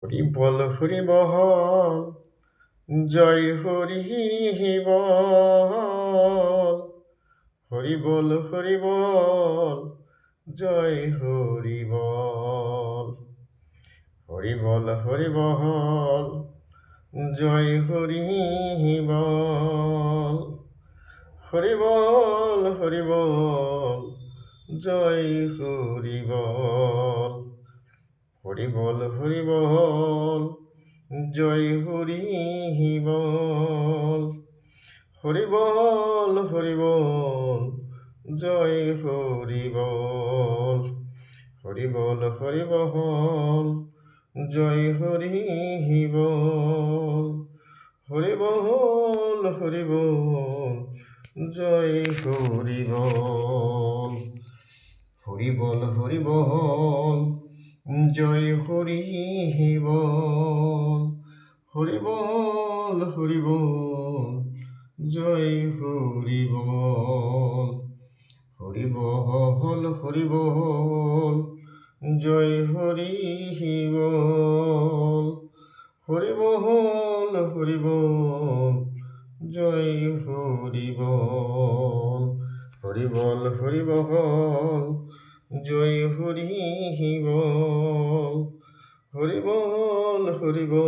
Hari বল Hari বল, জয় Hari বল। Hari বল Hari বল, জয় Hari বল। Hari বল Hari বল, জয় Hari বল। Hari বল Hari বল, জয় Hari বল। Hari বল Hari বল, জয় Hari বল। Hari বল Hari বল, জয় Hari বল। Hari বল Hari বল, জয় Hari বল। Hari বল Hari বল, জয় Hari বল। Hari বল Hari বল, জয় Hari বল। Hari বল Hari বল, জয় Hari বল। Hari বল Hari বল, জয় Hari বল। Hari বল Hari বল, জয় Hari বল। Hari বল Hari বল, জয় Hari বল। Hari বল Hari বল,